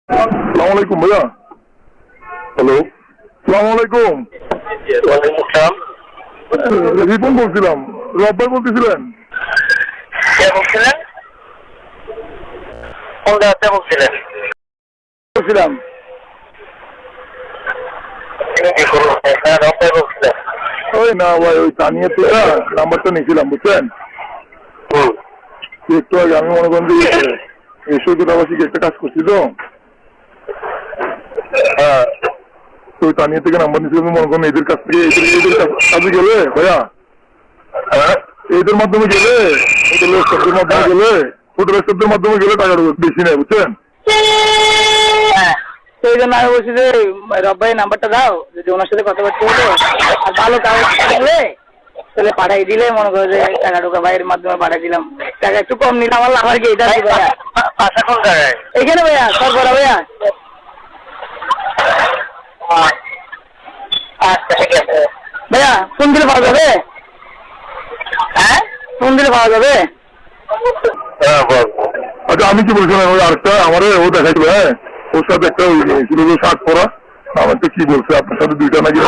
সালাম আলাইকুম ভাইয়া। হ্যালো, সালাম আলাইকুম। রিপন বলছিলাম, রব্বাই বলতেছিলেন? কে বলছিলেন? কোন জায়গাতে বলছিলেন? বলছিলাম রব্বাই বলছিলেন? ওই না ভাই, ওই তানিয়া থেকে নাম্বারটা নিয়েছিলাম, বুঝছেন? একটু আগে আমি মনে করেন যে সৈকতাবাসিক একটা কাজ করছি তো, ওই তানিয়া থেকে নাম্বার নিয়েছিলাম। মনে করেন এদের কাছ থেকে এদের কাছে গেলে ভাইয়া, এদের মাধ্যমে গেলে, হোটেলের স্টাফদের মাধ্যমে গেলে, হোটেলের স্টাফদের মাধ্যমে গেলে টাকাটা বেশি নেয়, বুঝছেন? সেই জন্য আমি বলছি যে রব্বাইয়ের নাম্বারটা দাও, যদি ওনার সাথে কথাবার্তা হলো আর ভালো কাগজ থাকলে তাহলে পাঠাই দিলে মনে করো যে টাকা ঢোকা ভাইয়ের মাধ্যমে পাঠাই দিলাম, টাকা একটু কম নিলাম। আমার কি এটা ভাইয়া বাসা কোন জায়গায়? এখানে ভাইয়া সরবরা ভাইয়া। আচ্ছা ঠিক আছে ভাইয়া ফোন দিলে পাওয়া যাবে? হ্যাঁ ফোন দিলে পাওয়া যাবে? আচ্ছা আমি কি বলছিলাম, ওই আরেকটা আমারে ও দেখাইছিল, হ্যাঁ ওর সাথে একটা ছিল শার্ট পরা, আমার তো কি বলছে আপনার সাথে দুইটা নাকি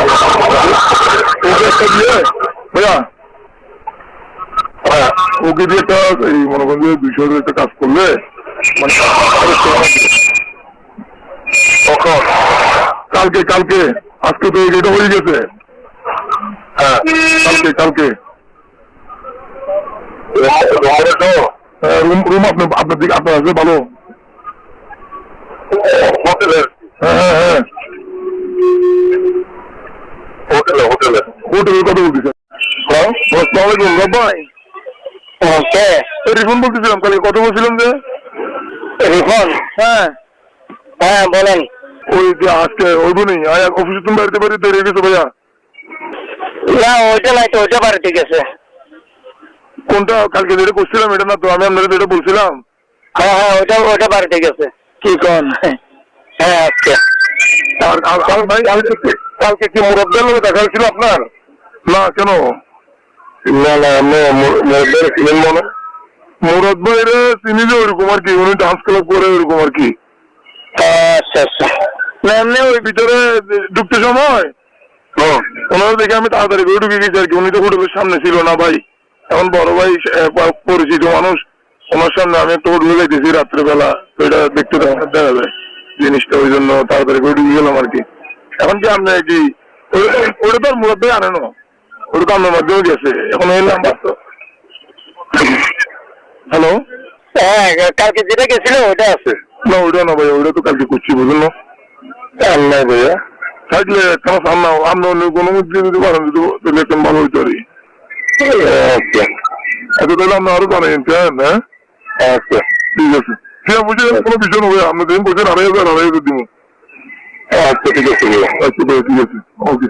ওকে একটা দিয়ে ভাইয়া, ওকে দিয়ে একটা এই মনে করেন যে 200 একটা কাজ করলে মানে কখন কালকে কালকে আজকে তো এটা হয়ে গেছে। হ্যাঁ কালকে কালকে রুম আপনার দিকে আপনার আসবে ভালো হোটেলের। হ্যাঁ হ্যাঁ হ্যাঁ হোটেলে হোটেলে হোটেলের কথা বলতেছেন। আসসালামাইকুম রব্বাই। রিফন বলতেছিলাম, কালকে কথা বলছিলাম যে। রিফন? হ্যাঁ হ্যাঁ বলেন। ওই যে আজকে ওইব নেই অফিসে তুমি বাড়িতে বাড়িতে দেরি হয়ে গেছো ভাইয়া? না ওইটা নাই তো, ওইটা বাড়ি ঠিক আছে। কোনটা কালকে যেটা করছিলাম এটা না তো, আমি আপনাদের যেটা বলছিলাম। হ্যাঁ হ্যাঁ ওইটা বাড়ি ঠিক আছে। কি কন? হ্যাঁ আজকে আর ভাই কালকে কি মুরব্বের লোক দেখা হয়েছিল আপনার? না কেন? না না মুরব্বের ছিলেন মনে মুরদ ভাইরে চিনি যে ওইরকম আর কি, উনি ডান্স ক্লাব করে ওইরকম আর কি। আচ্ছা আচ্ছা। না এমনি ওই ভিতরে ঢুকতে সময় ওনারা দেখে আমি তাড়াতাড়ি করে ঢুকে গেছি আর কি। উনি তো হোটেলের সামনে ছিল না ভাই, এখন বড় ভাই পরিচিত মানুষ, ওনার সামনে আমি একটা হোটেলে যাইতেছি রাত্রেবেলা, তো এটা দেখতে দেখা যায় জিনিসটা, ওই জন্য তাড়াতাড়ি করে ঢুকে গেলাম আর কি। এখন কি আপনি কি ওটা তো আর মুরাদ ভাই আনেন, ওটা তো আপনার মাধ্যমে গেছে, এখন এই নাম্বার তো। হ্যালো, হ্যাঁ কালকে যেটা গেছিল ওইটা আছে। না ওইটা না ভাই, ওইটা তো কালকে করছি বুঝলেন না। নাই ভাইয়া থাকলে কেন সামনে আপনি অন্য কোনো মধ্যে যদি পারেন তাহলে একদম ভালো হইতে পারি। আচ্ছা তাহলে আপনি আরো জানেন হ্যাঁ? আচ্ছা ঠিক আছে, ঠিক আছে বুঝে কোনো বিষয় না ভাইয়া, আপনি দিন বলছেন 2,500 দিব। আচ্ছা ঠিক আছে ভাইয়া, আচ্ছা ভাইয়া ঠিক আছে, ওকে।